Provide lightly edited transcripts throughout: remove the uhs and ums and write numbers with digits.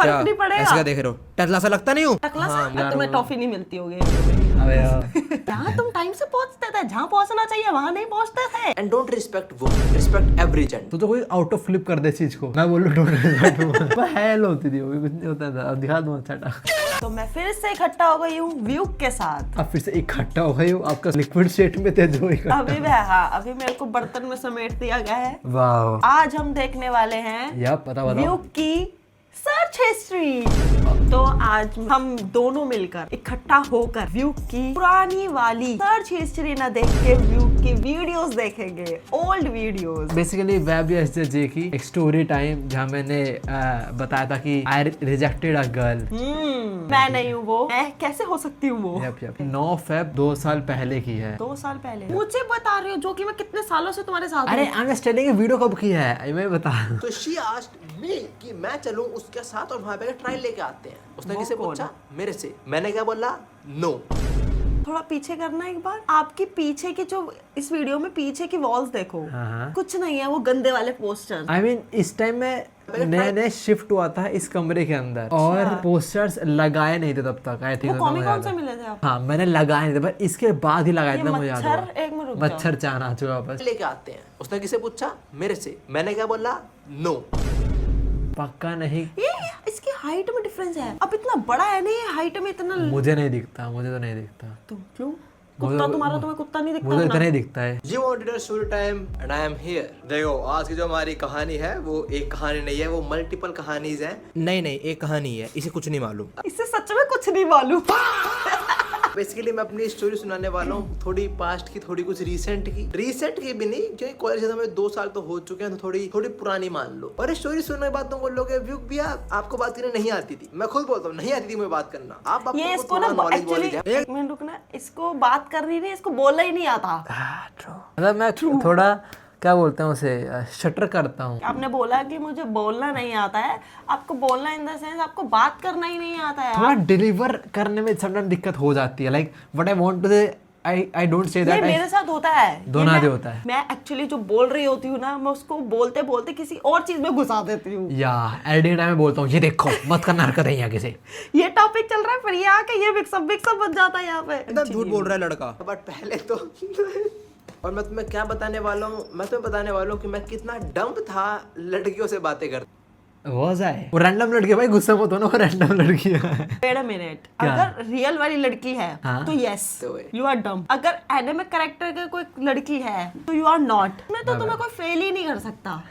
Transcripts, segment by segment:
फर्क नहीं पड़ेगा। ऐसे क्या देख रहे हो, टकला सा लगता नहीं हूँ? टकला सा तुम्हें टॉफी नहीं मिलती होगी। अबे यार यहाँ तुम टाइम से पहुंचते थे, जहाँ पहुंचना चाहिए वहाँ नहीं पहुंचते थे। And don't respect women, respect every gender. तो कोई आउट ऑफ फ्लिप कर दे चीज को, मैं बोलूं डोंट रिस्पेक्ट वो हेल होती थी, वो कुछ नहीं होता था। अब दिखा दूं अच्छा। तो मैं फिर से इकट्ठा हो गई हूँ व्यूक के साथ। अब फिर से इकट्ठा हो गई हो, आपका लिक्विड स्टेट में थे जो इकट्ठा। अभी मेरे को बर्तन में समेट दिया गया है। वाह, आज हम देखने वाले हैं या पता बताओ व्यूक की सर्च हिस्ट्री। तो आज हम दोनों मिलकर इकट्ठा होकर व्यूक की पुरानी वाली सर्च हिस्ट्री ना देख के व्यूक की वीडियोस देखेंगे, ओल्ड वीडियोस। बेसिकली वेब जी की एक स्टोरी टाइम जहाँ मैंने बताया था कि आई रिजेक्टेड अ गर्ल। मैं नहीं हूँ वो, मैं कैसे हो सकती हूँ वो। 9 फेब 2 साल पहले की है। 2 साल पहले मुझे बता रही हो, जो कि मैं कितने सालों से तुम्हारे साथ अरे हूँ। I am just telling video कब की है मैं बता। तो शी आस्क्ड मी कि मैं चलूं उसके साथ और वहां पे ट्रायल लेके आते हैं। उसने वो किसे कौन पूछा? मेरे से। मैंने क्या बोला? नो। थोड़ा पीछे करना एक बार। आपकी पीछे की जो इस वीडियो में पीछे की वॉल्स देखो, हाँ। कुछ नहीं है, वो गंदे वाले पोस्टर। आई मीन इस टाइम में नए शिफ्ट हुआ था इस कमरे के अंदर और पोस्टर्स लगाए नहीं थे तब तक। आई थिंक वो कॉमिक कौन से मिले थे आप? हाँ मैंने लगाए नहीं थे, पर इसके बाद ही लगाए थे। मुझे याद मच्छर, हुआ एक मिनट रुक जाओ। मच्छर चाहना आ चुका वापस। लेके आते हैं। उसने किसे पूछा? मेरे से। मैंने क्या बोला? नो। पक्का नहीं, ये इसकी हाइट में डिफरेंस है। अब इतना बड़ा है नहीं, हाइट में इतना। मुझे नहीं दिखता, मुझे तो नहीं दिखता। तुम क्यों? कुत्ता तुम्हारा, तुम्हें कुत्ता नहीं दिखता मुझे ना? इतना ही दिखता है। You wanted a story time and I am here। देखो आज की जो हमारी कहानी है वो एक कहानी नहीं है, वो मल्टीपल कहानीज है। नहीं एक कहानी है, इसे कुछ नहीं मालूम। इससे सच में कुछ नहीं मालूम। बेसिकली मैं अपनी स्टोरी सुनाने वाला हूँ, थोड़ी पास्ट की, थोड़ी कुछ रीसेंट की भी नहीं, क्योंकि कॉलेज में 2 साल तो हो चुके हैं, तो थोड़ी पुरानी मान लो। और स्टोरी सुनने के बाद तुम बोलोगे व्यूक भैया आपको बात करने नहीं आती थी। मैं खुद बोलता हूँ नहीं आती थी मुझे बात करना। आप ये इसको ना एक्चुअली, एक मिनट रुकना, इसको बात करनी नहीं, इसको बोलना ही नहीं आता। मतलब मैं थोड़ा क्या बोलते हैं उसे, शटर करता हूँ। आपने बोला कि मुझे बोलना नहीं आता है, आपको बोलना इन द सेंस आपको बात करना ही नहीं आता है। थोड़ा डिलीवर करने में समटाइम दिक्कत हो जाती है। Like what I want to say I don't say ये दैट। मेरे साथ होता है, दोनों आदि होता है। मैं एक्चुअली जो बोल रही होती हूँ ना, मैं उसको बोलते बोलते किसी और चीज में घुसा देती हूँ। या एडिटिंग टाइम में बोलता हूँ ये देखो मत करना हरकत है यहाँ किसी। ये टॉपिक चल रहा है, फिर ये आके ये मिक्सअप बन जाता है यहाँ पे। झूठ बोल रहा है लड़का। बट पहले तो और मैं तुम्हें क्या बताने वाला हूँ, मैं तुम्हें बताने वाला हूँ कि मैं कितना डम्प था लड़कियों से बातें करता। वो रैंडम लड़की, भाई गुस्सा मत होना, वो रैंडम लड़की है। वेट अ मिनट, अगर रियल वाली लड़की है तो यस यू आर डम। अगर एनिमे कैरेक्टर का कोई लड़की है तो यू आर नॉट। मैं तो तुम्हें कोई फेल ही नहीं कर सकता।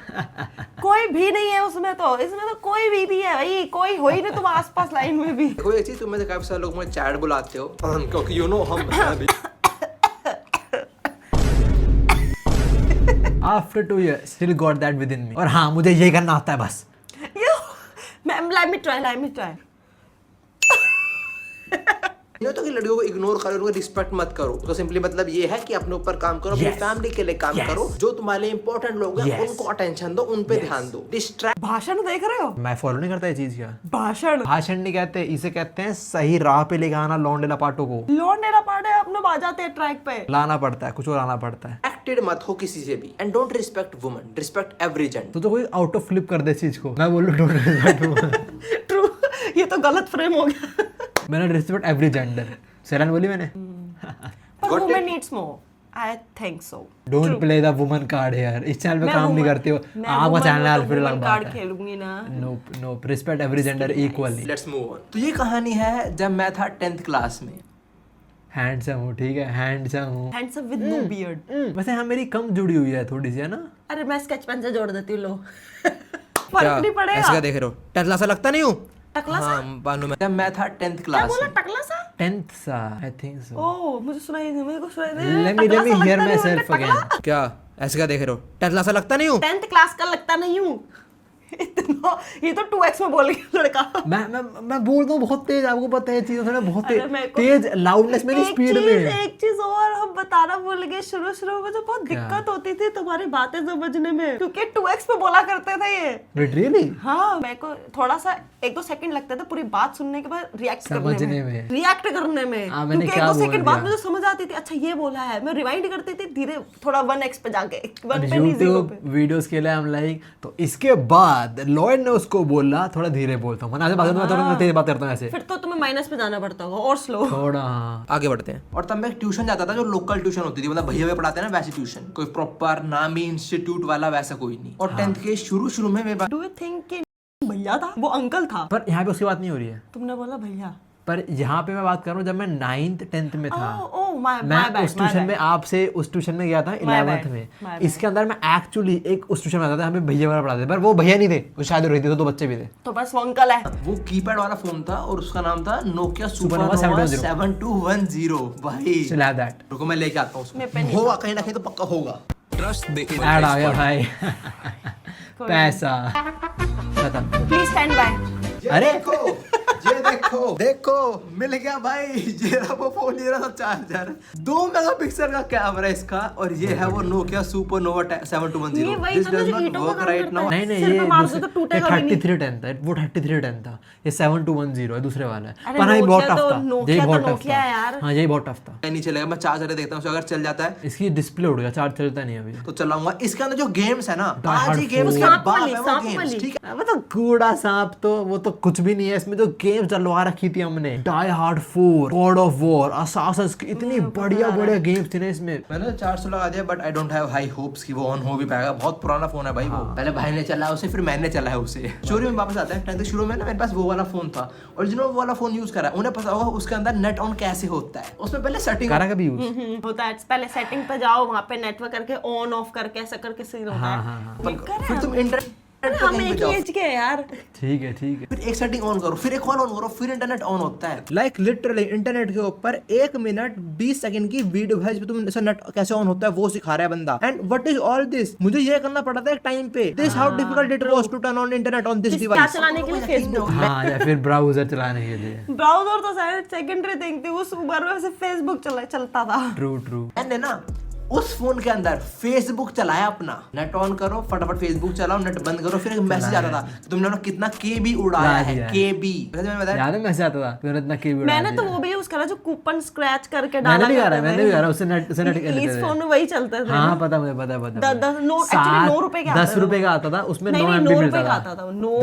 कोई भी नहीं है उसमें, तो इसमें तो कोई भी है भाई, कोई हो ही नहीं तुम आसपास लाइन में भी। कोई चीज तुम्हें काफी सारे लोग मुझे चैट बुलाते हो क्योंकि यू नो हम After 2 years, still got that within me। और हाँ मुझे ये करना आता है बस। let me try। नहीं तो कि लड़कियों को इग्नोर करो, उनको रिस्पेक्ट मत करो। तो सिंपली मतलब ये है कि अपने ऊपर काम करो, अपनी फैमिली के लिए काम करो। जो तुम्हारे लिए इंपॉर्टेंट लोग हैं उनको अटेंशन दो, उन पे ध्यान दो। डिस्ट्रैक्ट। भाषण देख रहे हो? मैं फॉलो नहीं करता ये चीज। क्या भाषण नहीं कहते, इसे कहते हैं सही राह पे लेके आना। लौंडे लपाटों को लौंडे लपाटे अपने आ जाते हैं ट्रैक पे, लाना पड़ता है, कुछ और लाना पड़ता है। एक्टेड मत हो किसी से भी। And don't respect women, respect every gender. तो कोई आउट ऑफ फ्लिप कर दे चीज को, मैं बोलूं डोंट रिस्पेक्ट। ट्रू, ये तो गलत फ्रेम हो गया। मैंने रिस्पेक्ट एवरी जेंडर सेरन बोली मैंने। पर women needs more, I think so. Don't play the woman card यार, इस चैनल पे काम नहीं करती हो आपका चैनल फिर लग कार्ड खेलूंगी ना। No respect every gender equally. Let's move on. तो ये कहानी है जब मैं था 10th क्लास में। हैंडसम हूँ, ठीक है, हैंडसम विद नो बियर्ड। वैसे हाँ मेरी कम जुड़ी हुई है थोड़ी सी, है ना। अरे मैं स्केच पेन से जोड़ देती हूँ, लो फर्क नहीं पड़ेगा। ऐसे क्या देख रहे हो, टकला सा लगता नहीं हूँ? टकला सा? मालूम है। जब मैं था 10th क्या क्लास बोला, में। टकला सा? 10th सा आई थिंक सो। ओह मुझे सुनाई नहीं, मेरे को सुनाई नहीं। Let me hear myself again। क्या ऐसे क्या देख रहे हो, टकला सा लगता नहीं हूँ? 10th क्लास का लगता नहीं हूँ। इतना ये तो 2x में बोल गया लड़का। मैं बोल रहा हूँ बहुत तेज, आपको पता है चीजें थोड़ा बहुत अरे मेरे को- तेज लाउडनेस में, स्पीड में। एक चीज और हम बताना भूल गए, शुरू में तो बहुत दिक्कत होती थी तुम्हारी बातें समझने में, क्योंकि 2x पे बोला करते थे ये। लिटरली हाँ, मेरे को थोड़ा सा 1-2 सेकंड लगते थे पूरी बात सुनने के बाद रिएक्ट समझने में। रिएक्ट करने में। मैंने क्योंकि क्या 1-2 बोल सेकंड बाद दिया? मुझे समझ आती थी, अच्छा ये बोला है। मैं रिवाइंड करती थी धीरे, थोड़ा 1x पे जाके, 1 पे नहीं 0 यूट्यूब पे। वीडियोस के लिए हम लाइक, तो इसके बाद बाद लॉयड ने उसको बोला थोड़ा धीरे बोलता हूँ, मैं थोड़ा तेज बात करता हूँ ऐसे, फिर तो तुम्हें माइनस पे जाना पड़ता होगा और स्लो। थोड़ा हाँ। आगे बढ़ते हैं। और तब मैं ट्यूशन जाता था जो लोकल ट्यूशन होती थी, मतलब भैया पढ़ाते हैं ना वैसी ट्यूशन, कोई प्रॉपर नामी इंस्टीट्यूट वाला वैसा कोई नहीं। और 10th के शुरू में मेरे डू यू थिंक कि भैया था वो अंकल था? पर यहाँ पे उसकी बात नहीं हो रही है, तुमने बोला भैया, पर यहाँ पे मैं बात कर रहा हूँ जब मैं 9th 10th में था, मैं उस ट्यूशन में आपसे उस ट्यूशन में गया था 11th में। इसके अंदर मैं एक्चुअली एक उस ट्यूशन में आता था, हमें भैया वाला पढ़ाते थे, पर वो भैया नहीं थे, वो शायद रही थी, तो 2 बच्चे भी थे। तो बस वो अंकल है। वो कीपैड वाला फोन था और उसका नाम था नोकिया सुपरनोवा 7210। भाई रुको मैं लेके आता हूँ उसको, होगा कहीं ना कहीं तो पक्का होगा। ऐड आ गया भाई पैसा खत्म। Please stand by. अरे देखो मिल गया भाई, ये रहा वो फोन, ये रहा चार्जर, 2 मेगापिक्सल का कैमरा इसका, और ये है वो नोकिया सुपरनोवा 7210। ये वही था जो ईंटों का काम करता है। नहीं सिर ये पे मार दो तो टूटेगा भी नहीं। 3310 था, वो 3310 था, ये 7210 है दूसरे वाला है। अरे पर हाँ, ये बहुत नोकिया टफ तो- था, नोकिया यही तो बहुत टफ नोकिया है यार। था। हाँ यही बहुत टफ था। नहीं चलेगा, मैं चार्जर देखता हूँ अगर चल जाता है इसकी डिस्प्ले उड़ गया, चार्ज चलता नहीं अभी। तो चलाऊंगा। इसके अंदर जो गेम्स है ना, Die आज ही Hard गेम्स के 4। बाप है वो सांप गेम्स, वाली। ठीक है। वो तो कूड़ा सांप, तो वो तो कुछ भी नहीं है इसमें, तो गेम चलवा रखी थी हमने, Die Hard 4, God of War, Assassins, इतनी बढ़िया गेम्स थे ना इसमें। मैंने 400 लगा दिया, but I don't have high hopes कि वो ऑन हो भी पाएगा। बहुत पुराना फोन है भाई वो, पहले भाई ने चलाया उसे, फिर मैंने चलाया उसे। स्टोरी में वापस आता है, 10th शुरू में ना मेरे पास वो वाला फोन था, और जिन्होंने वो वाला फोन यूज करा उन्हें पता होगा उसके अंदर नेट ऑन कैसे होता है। उसमें पहले सेटिंग करा कभी यूज होता है, पहले सेटिंग पे जाओ, वहाँ पे नेटवर्क करके ऑन ऑफ करके ऐसा करके सीन होता है। फिर तुम इंटरनेट हम एक ही एज के हैं यार। ठीक है फिर एक सेटिंग ऑन करो, फिर एक और ऑन करो, फिर इंटरनेट ऑन होता है। लाइक लिटरली इंटरनेट के ऊपर 1 मिनट 20 सेकंड की वीडियो है जिसमें तुम ऐसा नेट कैसे ऑन होता है वो सिखा रहा है बंदा। And what is all this, मुझे ये करना पड़ा था एक टाइम पे। This how difficult it was to turn on internet on this क्या डिवाइस। चलाने के लिए? फेसबुक। हाँ, या फिर ब्राउजर चलाने के लिए। ब्राउजर तो शायद सेकेंडरी थिंग थी, उस उबर में से फेसबुक चलता था। ट्रू। मैंने ना उस फोन के अंदर फेसबुक चलाया अपना, नेट ऑन करो फटाफट फेसबुक चलाओ, नेट बंद करो, फिर एक मैसेज आता था तुमने कितना केबी उड़ाया है, केबी। याद है मैसेज आता था तुमने इतना केबी उड़ाया। मैंने तो वो भी यूज करा जो कूपन स्क्रैच करके डाला। मैंने भी करा उससे नेट इस फोन में वही चलते थे। हाँ पता मुझे पता 9 रुपए का 10 रुपए का आता था, उसमें 9 MB मिलता था।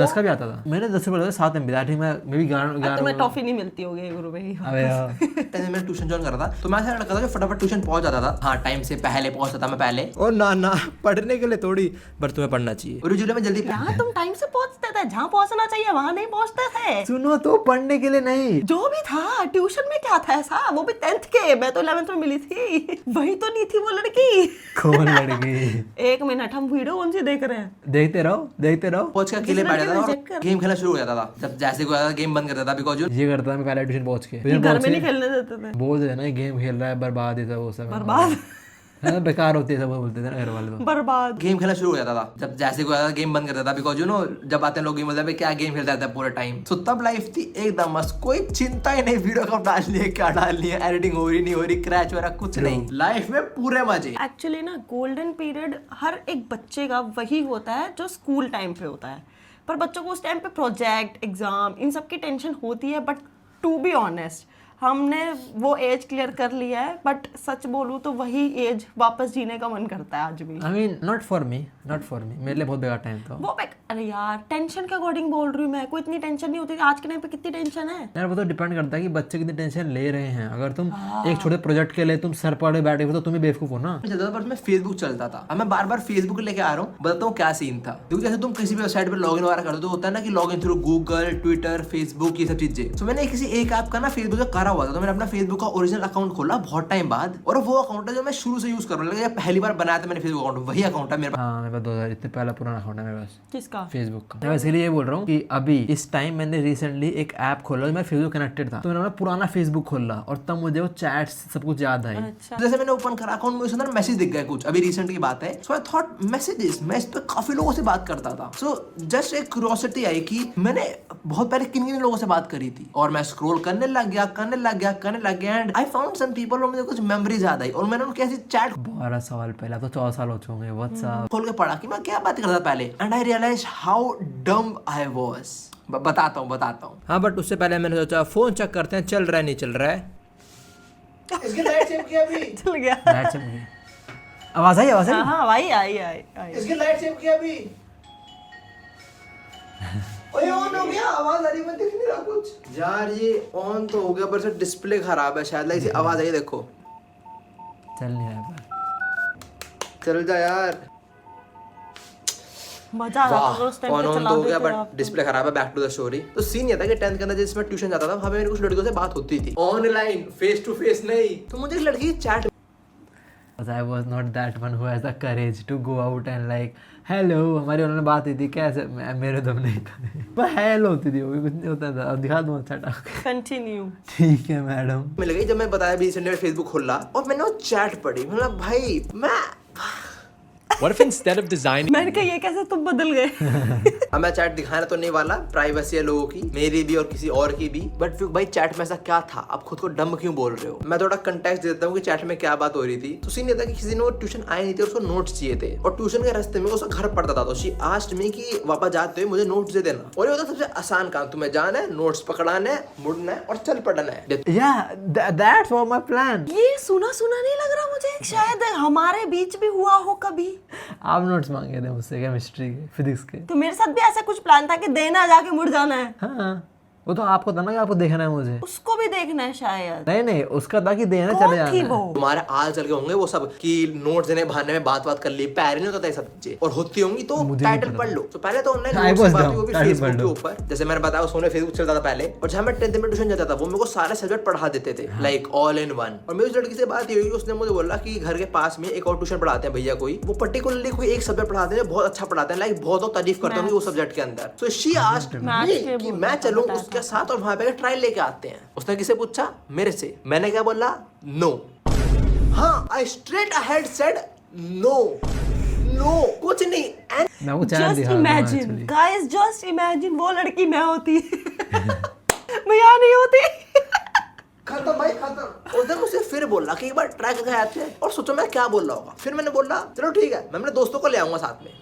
10 का भी आता था, मैंने 10 रुपए 7 MB था। ठीक, मैं भी 11 तुम्हें टॉफी नहीं मिलती होगी 1 रुपए की। अबे यार मैं ट्यूशन ज्वाइन कर रहा था, तो मैं ऐसा लड़का था जो फटाफट ट्यूशन पहुंच जाता था। हाँ, टाइम से पहले पहुंचता था मैं पहले। और ना पढ़ने के लिए थोड़ी, पर तुम्हें पढ़ना चाहिए। और जुले में जल्दी यहाँ तुम टाइम से पहुंचते थे, जहाँ पहुंचना चाहिए वहाँ नहीं पहुंचते थे। सुनो तो पढ़ने के लिए नहीं, जो भी था ट्यूशन में क्या था ऐसा, वो भी 10th के, मैं तो 11th में मिली थी। वही तो नहीं थी वो लड़की। कौन लड़की? 1 मिनट, हम वीडियो कौन सी देख रहे हैं? देखते रहो पहुंच के अकेले बैठ जाता था और गेम खेलना शुरू हो जाता था। जब जैसे कोई आता था गेम बंद करता था, बिकॉज ये करता था मैं पहले ट्यूशन पहुंच के घर में नहीं खेलने देते थे। बोल देते ना गेम खेल रहा है, बर्बाद है वो सब, बर्बाद बेकार होती है सब बोलते थे ना घर वाले। तो बर्बाद। गेम खेलना शुरू हो जाता था जब जैसे कोई आता था गेम बंद करता था, बिकॉज यू नो जब आते हैं लोग गेम बोलते हैं क्या गेम खेलता था पूरा टाइम। सो तब लाइफ थी एकदम मस्त, कोई चिंता ही नहीं वीडियो कब डालनी है, क्या डालनी है, एडिटिंग हो रही नहीं हो रही, क्रैच वगैरह कुछ नहीं, लाइफ में पूरे मजे। एक्चुअली ना गोल्डन पीरियड हर एक बच्चे का वही होता है जो स्कूल टाइम पे होता है, पर बच्चों को उस टाइम पे प्रोजेक्ट, एग्जाम, इन सब की टेंशन होती है। बट टू बी ऑनेस्ट, हमने वो एज क्लियर कर लिया है, बट सच बोलूं तो वही एज वापस जीने का मन करता है आज भी। I mean, not for me, मेरे लिए बहुत बेकार टाइम था वो अरे यार टेंशन के अकॉर्डिंग बोल रही हूँ मैं, कोई इतनी टेंशन नहीं होती थी। आज के टाइम पे कितनी टेंशन है यार, वो तो डिपेंड करता है कि बच्चे कितनी टेंशन ले रहे हैं। अगर तुम एक छोटे प्रोजेक्ट के लिए तुम सर पड़े बैठे हो तो तुम ही बेवकूफ हो ना। चलता था, पर मैं फेसबुक चलता था। अब मैं बार बार फेसबुक लेके आ रहा हूँ, बताता हूँ क्या सीन था। क्योंकि जैसे तुम किसी भी वेबसाइट पे लॉगिन वगैरह करते हो तो होता है ना कि login through Google, Twitter, Facebook, ये सब चीजें। तो मैंने किसी एक ऐप का ना फेसबुक का करा हुआ था, तो मैंने अपना फेसबुक का ओरिजिनल अकाउंट खोला बहुत टाइम बाद, और वो अकाउंट है जो मैं शुरू से यूज कर रहा हूँ। पहली बार बनाया था मैंने फेसबुक अकाउंट, वही अकाउंट है मेरे पास। हाँ, मेरे पास 2000 इतने पहला पुराना अकाउंट है मेरे पास। किसका? फेसबुक का। मैं इसीलिए ये बोल रहा हूँ कि अभी इस टाइम मैंने रिसेंटली एक ऐप खोला, मैं फेसबुक कनेक्टेड था, तो मैंने अपना पुराना फेसबुक खोला और तब मुझे वो चैट्स सब कुछ याद आई। अच्छा। जैसे मैंने ओपन करा अकाउंट में, उसके अंदर मैसेज दिख गया कुछ, अभी रिसेंट की बात है। सो आई थॉट मैसेजेस, मैं इस पे काफी लोगों से बात करता था। सो जस्ट एक क्यूरियोसिटी आई कि मैंने बहुत पहले किन किन लोगों से बात करी थी, और मैं स्क्रॉल करने लग गया and I found some people, और मुझे कुछ मेमोरीज याद आई, और मैंने उनके ऐसी चैट 12 साल पहले, तो 14 साल हो चुके होंगे, व्हाट्सएप खोल के पढ़ा कि मैं क्या बात करता था पहले, एंड आई रियलाइज हाउ डम आई वाज। बताता हूँ। हाँ, बट उससे पहले मैंने सोचा फोन चेक करते हैं, चल रहा है नहीं चल रहा है। इसकी लाइट चमक गई अभी। चल गया। लाइट चमक गई। आवाज आई? हाँ, आई। इसकी लाइट चमक गई अभी। ओए ऑन हो गया, आवाज आ रही है, मैं दिख नहीं रहा कुछ यार। ये ऑन तो हो गया पर सर डिस्प्ले खराब है शायद, लाइक आवाज आई देखो। चल नहीं रहा है। चल जा यार। मजा आ रहा था उस टाइम पे ऑन चला तो हो गया देते बट आप। डिस्प्ले खराब है। Back to the story. तो सीन ये था कि 10th के अंदर जिसमें ट्यूशन जाता था वहां पे मेरी कुछ लड़कियों से बात होती थी, ऑनलाइन, फेस टू फेस नहीं। तो मुझे एक लड़की chat, Because I was not that one who has the courage to go out and like hello, हमारी उन्होंने बात हुई थी कैसे, मेरे दम नहीं था पर हेलो होती थी, वो भी कुछ नहीं होता था। अब दिखा दूँ अच्छा कंटिन्यू। ठीक है मैडम। मिल गई जब मैं बताया भी रिसेंटली फेसबुक खोला और मैंने वो चैट पढ़ी, मतलब भाई मैं What if instead of designing मैंने कहा ये कैसे तुम बदल गए। अब मैं चैट दिखाना तो नहीं वाला, प्राइवेसी है लोगों की, मेरी भी और किसी और की भी। बट भाई चैट में ऐसा क्या था, आप खुद को डम क्यों बोल रहे हो? मैं थोड़ा कंटेक्स्ट देता हूँ कि चैट में क्या बात हो रही थी। तो सीन ये था कि किसी ने वो ट्यूशन आए नहीं थे, उसको नोट्स चाहिए थे और ट्यूशन के रास्ते में उसका घर पड़ता था। तो शी आस्क्ड मी कि वापस जाते हुए मुझे नोट्स दे देना। और ये होता सबसे आसान काम, तुम्हें जाना है, नोट्स पकड़ाना है, मुड़ना है और चल पड़ना है। Yeah, that's what my plan. ये सुना सुना नहीं लग रहा मुझे, शायद हमारे बीच भी हुआ हो कभी। आप नोट्स मांगे थे मुझसे केमिस्ट्री के, फिजिक्स के। तो मेरे साथ भी ऐसा कुछ प्लान था कि देना जाके मुड़ जाना है। हाँ वो तो आपको था ना कि आपको देखना है मुझे। उसको भी देखना है शायद। नहीं नहीं उसका था कि देना चले कौन जाना थी है। वो? तुम्हारे आल चल के होंगे वो सब कि नोट्स देने बहाने में बात कर ली, पैर नहीं होता था ये सब चीजें। और होती होंगी तो टाइटल पढ़ लो। तो पहले तो ऑनलाइन I नोट्स was की बात dumb, हुई, वो भी title फेसबुक पढ़ के लो। ऊपर। जैसे मैंने बताया उसने फेसबुक चलता था पहले, और जहाँ मैं 10th में ट्यूशन जाता था वो मेरे को सारे सब्जेक्ट पढ़ा देते थे, लाइक ऑल इन वन। और मेरी उस लड़की से बात ये हुई, उसने मुझे बोला कि घर के पास में एक और ट्यूशन पढ़ाते हैं भैया कोई, वो पर्टिकुलरली कोई एक सब्जेक्ट पढ़ाते हैं, बहुत अच्छा पढ़ाते हैं, लाइक बहुत लोग तारीफ करते होंगे वो सब्जेक्ट के अंदर। सो शी आस्क्ड मी कि मैं चलूं उसके साथ और वहां पे ट्रायल लेके आते हैं। उसने किसे पूछा? मेरे से। मैंने क्या बोला? नो। हाँ, I straight ahead said no, no कुछ नहीं। एंड मैं वो चैट जस्ट दिखा रहा था imagine actually। Guys, just imagine वो लड़की मैं होती। मैं यहाँ नहीं होती। खत्म भाई खत्म। उसने मुझसे फिर बोला कि एक बार ट्राई करके आते हैं, और सोचो मैं क्या बोल रहा होगा। फिर मैंने बोला चलो ठीक है, मैं अपने दोस्तों को ले आऊंगा साथ में।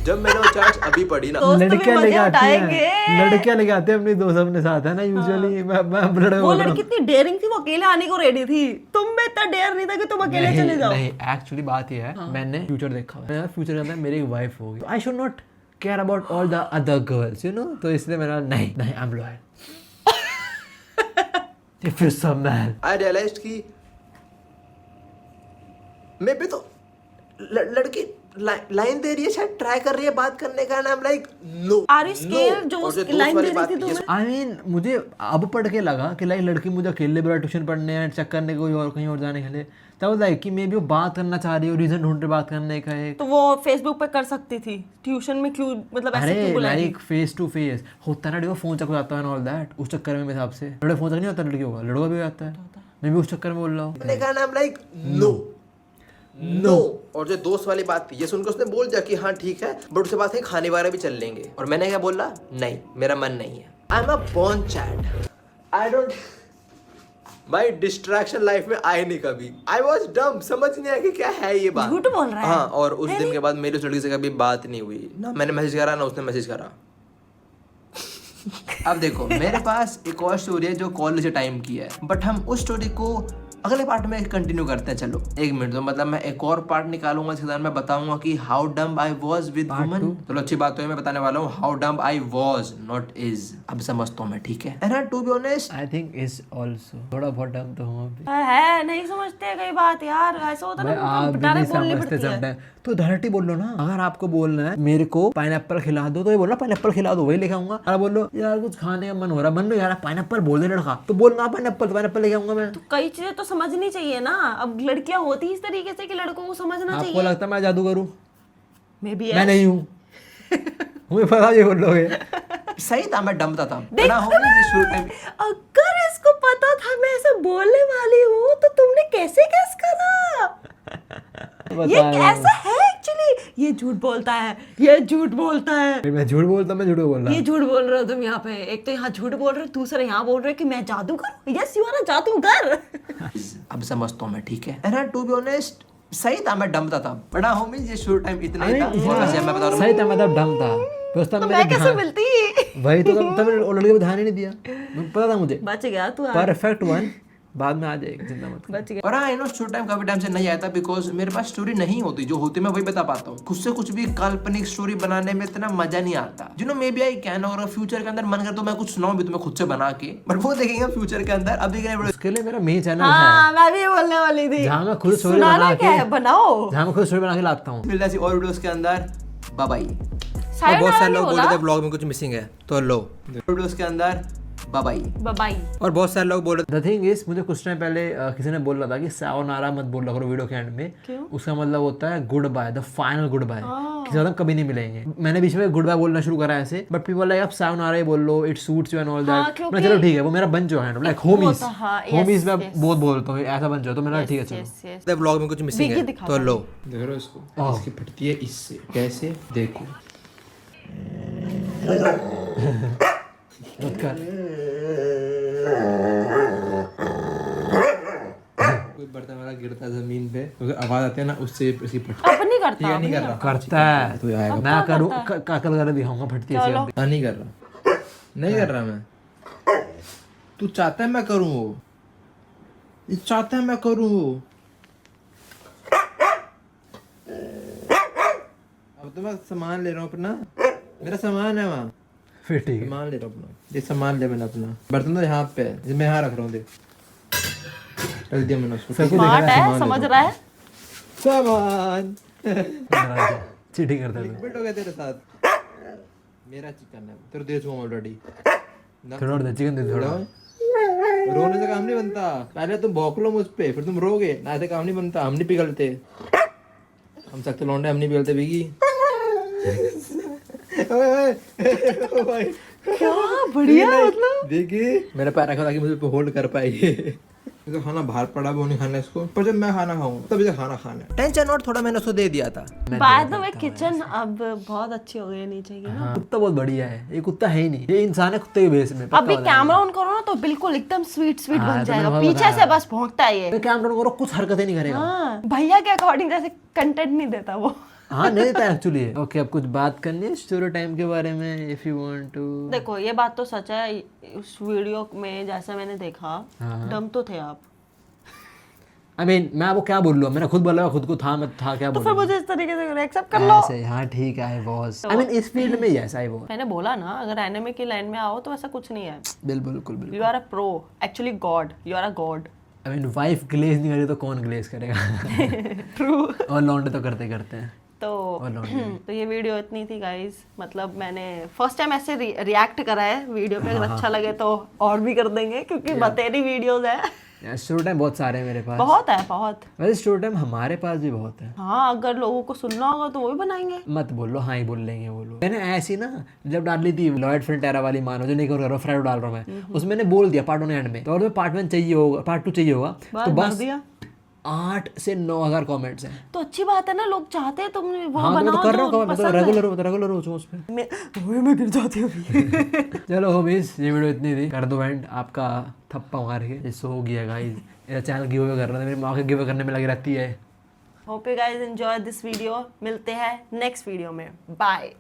जब मैंने वो चैट अभी पढ़ी ना, दोस्त भी लड़कियां मजे लेके आती उठाएंगे। हैं, लड़कियां लेके आती हैं अपने दोस्त अपने साथ, है ना यूजुअली। मैं लड़का वो बोल रहा लड़की हूँ। इतनी डेयरिंग थी, वो अकेले आने को रेडी थी। तुम में इतना डेयर नहीं था कि तुम अकेले नहीं, चले जाओ। नहीं एक्चुअली बात ये है, मैंने फ्यूचर देखा हुआ है। फ्यूचर के अंदर मेरी एक वाइफ होगी, I should not care about all the other girls, you know. तो इसलिए मेरा नहीं नहीं, I am loyal. If you some man, I realised कि मैं भी तो लड़की लाइन दे रही है, शायद ट्राई कर रही है बात करने का, and I am like no. Are you scared जो उसकी line दे रही थी तुम्हें? आई मीन मुझे अब पढ़ के लगा कि लाइक लड़की मुझे अकेले बोला ट्यूशन पढ़ने हैं, चेक करने कोई और कहीं और जाने के लिए, तब लाइक कि मे बी वो बात करना चाह रही हो, रीजन ढूंढ रही बात करने का एक। तो वो फेसबुक पे कर सकती थी, ट्यूशन में क्यों, मतलब ऐसे क्यों अरे बुलाई? लाइक फेस टू फेस होता है ना, फोन चक जाता है ऑल दैट, उस चक्कर में मेरे हिसाब से लड़के फोन चक नहीं होता, लड़कियों का लड़का भी आता है। मैं भी उस चक्कर में बोल रहा हूँ। मैंने कहा I am like no, no. और जो दोस्त वाली बात थी, ये सुनकर उसने बोल दिया कि हाँ ठीक है, बट उसके बाद खाने वगैरह भी चल लेंगे। और मैंने क्या बोला? नहीं, मेरा मन नहीं है। I am a born chat, I don't, भाई डिस्ट्रैक्शन लाइफ में आए नहीं कभी। आई वॉज डम, समझ नहीं आया कि क्या है ये बात। झूठ बोल रहा है। हाँ, और उस दिन के बाद मेरी उस लड़की से कभी बात नहीं हुई, ना मैंने मैसेज करा ना उसने मैसेज करा। अब देखो मेरे पास एक और स्टोरी है जो कॉलेज से टाइम की है, बट हम उस स्टोरी को अगले पार्ट में कंटिन्यू करते हैं। चलो एक मिनट दो, मतलब मैं एक और पार्ट निकालूंगा, इसके बाद मैं बताऊंगा कि हाउ डम आई वाज विद वुमन। चलो अच्छी बात तो है, मैं बताने वाला हूँ हाउ डम आई वाज, नॉट इज। अब समझता हूँ मैं, ठीक है। And to be honest, I think is also थोड़ा बहुत डम तो हूँ अभी। है नहीं समझते कई बात यार, ऐसा होता है मैं ना, आप भी बताने नहीं बोलनी समझते पड़ती है। समटाइम, तो डायरेक्ट बोल लो ना। अगर आपको बोलना है मेरे को पाइनएप्पल खिला दो, तो ये बोलना पाइनएप्पल खिला दो, वही लेके आऊंगा। अगर बोलो यार कुछ खाने का मन हो रहा, मन लो यार पाइनएप्पल बोल दे लड़का, तो बोलना पाइनएप्पल लेके आऊंगा मैं। कई चीजें तो समझनी चाहिए ना। अब लड़कियां होती इस तरीके से कि लड़कों को समझना आपको चाहिए। लगता है मैं जादू करूँ? मैं भी मैं नहीं हूँ। मुझे पता ये बोल लोगे। सही था, मैं डम था तब। बड़ा हो गया जिस शुरू टाइम। अगर इसको पता था मैं ऐसे बोलने वाली हूँ, तो तुमने कैसे गेस करा? ये कैसा है एक्चुअली? ये झूठ बोलता है, ये झूठ बोलता है। मैं झूठ बोलता, मैं झूठ बोल रहा। ये झूठ बोल रहे हो तुम यहाँ पे। एक तो यहाँ झूठ बोल रहे हो, दूसरे यहाँ बोल रहे हो कि मैं जादूगर। यस यू आर अ जादूगर। अब समझता हूँ मैं, ठीक है। एंड टू बी ऑनेस्ट, सही था, मैं डम था तब। बड़ा होमी जिस शुरू टाइम इतना ही था। और वैसे मैं बता रहा हूँ, सही था, मतलब डम था। तो मैं कैसे मिलती? वही तो तब लड़के को ध्यान ही नहीं दिया, पता था मुझे। बच गया तू। परफेक्ट वन बाद में आ जाएगी, चिंता मत कर। बच गए। और हाँ नो स्टोरी टाइम काफी टाइम से नहीं आता बिकॉज मेरे पास स्टोरी नहीं होती, जो होती मैं वही बता पाता हूँ। खुद से कुछ भी काल्पनिक स्टोरी बनाने में इतना मजा नहीं आता। You know maybe I can, और फ्यूचर के अंदर मन कर तो मैं कुछ सुनाऊं भी तुम्हें खुद से बना के, बट वो देखेंगे फ्यूचर के अंदर। अभी के लिए उसके लिए मेरा मेन चैनल हाँ है मैं भी बोलने वाली थी, जहाँ मैं खुद स्टोरी सुनाना बना क्या है, के बनाओ। जहाँ मैं खुद स्टोरी बना के लाता हूँ। मिलता है और वीडियोस के अंदर। Bye bye. सायोनारा बहुत सारे नहीं लोग बोल बोला? रहे थे व्लॉग में कुछ मिसिंग है, तो लो वीडियोस के अंदर। Bye bye. बाय। और बहुत सारे लोग बोल रहे द थिंग इज, मुझे कुछ टाइम पहले किसी ने बोल रहा था कि सायोनारा मत बोल रहा करो वीडियो के एंड में। क्यों? उसका मतलब होता है goodbye, the final goodbye, किसी हम कभी नहीं मिलेंगे। मैंने बीच में गुड बाय बोलना शुरू करा ऐसे, बट पीपल लाइक आप सायोनारा ही बोल लो, it suits you and all that. मैं चलो ठीक है, वो मेरा बन जो है लाइक होमीज, होमीज में बहुत बोलता हूँ ऐसा बन जो, तो मैंने ठीक है चलो। थे व्लॉग में कुछ मिसिंग है, तो लो देख रहे हो इसको, इसकी फटती है इससे। कैसे? देखो। मत कर। कोई बर्तन वाला गिरता है जमीन पे, तो आवाज आती है ना, उससे इसकी फटती अब नहीं करता। है। नहीं कर रहा, करता है तो आएगा। मैं करूँ कल कर दिखाऊंगा फटती है ऐसे। हाँ, नहीं कर रहा, नहीं कर रहा मैं। तू चाहता है मैं करूँ वो, ये चाहता है मैं करूँ वो। अब तो मैं सामान ले रहा हूँ अपना, मेरा सामान है वहाँ, फिर ठीक है। सामान ले रहा हूँ अपना, ये सामान ले मैंने अपना। बर्तन तो यहाँ पे है, मैं यहाँ रख रहा हूँ, देख रख दिया मैंने उसको। सबको स्मार्ट देखना है, समझ रहा है। सामान चीटिंग करता है। लिक्विड हो गया तेरे साथ। मेरा चिकन है, तेरे दे चुका ऑलरेडी। थोड़ा और चिकन दे थोड़ा। रोने से काम नहीं बनता, पहले तुम भौंक लो मुझ पे, फिर तुम रोगे ना, ऐसे काम नहीं बनता। हम नहीं पिघलते, हम सख्त लौंडे, हम नहीं पिघलते बिगी। क्या बढ़िया, मतलब देखिए मेरा पैर रखा ताकि मुझे पे होल्ड कर पाए। तो खाना बाहर पड़ा, वो नहीं खाना इसको, पर जब मैं खाना खाऊं तब इसे खाना खाना है। टेंशन नोट थोड़ा मैंने उसको दे दिया था। बाय द वे किचन अब बहुत अच्छी हो गई है नीचे की ना। कुत्ता बहुत बढ़िया है, ये कुत्ता है ही नहीं, ये इंसान है कुत्ते के बेस में। अभी कैमरा ऑन करो ना तो बिल्कुल एकदम स्वीट स्वीट बन जाएगा, पीछे से बस भौंकता है ये। कैमरा करो कुछ हरकतें नहीं करेगा। हाँ भैया के अकॉर्डिंग जैसे कंटेंट नहीं देता वो। हाँ नहीं देता एक्चुअली। ओके, अब कुछ बात करनी है स्टोरी टाइम के बारे में, इफ यू वांट टू। देखो ये बात तो सच है, उस वीडियो में जैसा मैंने देखा डम तो थे आप। आई मीन मैं आपको क्या बोल लूँ, मैंने खुद बोला खुद को था, मैं था क्या तो बोल फिर मुझे इस तरीके से एक्सेप्ट कर लो। ऐसे। हाँ ठीक है, आई वाज, आई मीन इस फील्ड में यस आई वाज। मैंने बोला ना, अगर एनिमे की लाइन में आओ तो ऐसा कुछ नहीं है। बिल्कुल बिल्कुल। You are a pro, actually God, you are a god. I mean wife glaze नहीं करी तो कौन ग्लेज करेगा। ट्रू। और लौंडे तो करते करते हैं। तो ये वीडियो इतनी थी गाइस, मतलब मैंने फर्स्ट टाइम ऐसे रिएक्ट करा है वीडियो पे। अगर अच्छा लगे तो और भी कर देंगे, क्योंकि बतेरी वीडियोस है। स्टोरी टाइम बहुत सारे हैं मेरे पास, बहुत है बहुत। वैसे स्टोरी टाइम हमारे पास भी बहुत है। हाँ अगर लोगों को सुनना होगा तो वो भी बनाएंगे। मत बोलो, हाँ ही बोल लेंगे वो लोग। मैंने ऐसी ना जब डाल ली थी लॉयड फ्रंटेरा वाली, मानो जो नहीं कर रहा हूँ, फ्राइडो डाल रहा हूँ मैं, उसमें मैंने बोल दिया पार्ट 1 एंड में, तो और पार्ट 1 चाहिए होगा, पार्ट 2 चाहिए होगा, तो बस 8 से 9,000 कमेंट्स हैं। तो अच्छी बात है ना, लोग चाहते हैं तुम वो हाँ, बनाओ तो कर रहा जो हूँ, पसंद है। रेगुलर हो उस पे। मैं गिर जाती हूँ अभी। चलो होमीज, ये वीडियो इतनी थी, कर दो एंड। आपका थप्पा मार के ये सो गया गाइस। मेरा चैनल गिव अवे कर रहा था, मेरी माँ के गिव अवे करने में लगी रहती है। Hope you guys enjoy this video. मिलते हैं नेक्स्ट वीडियो में, बाय।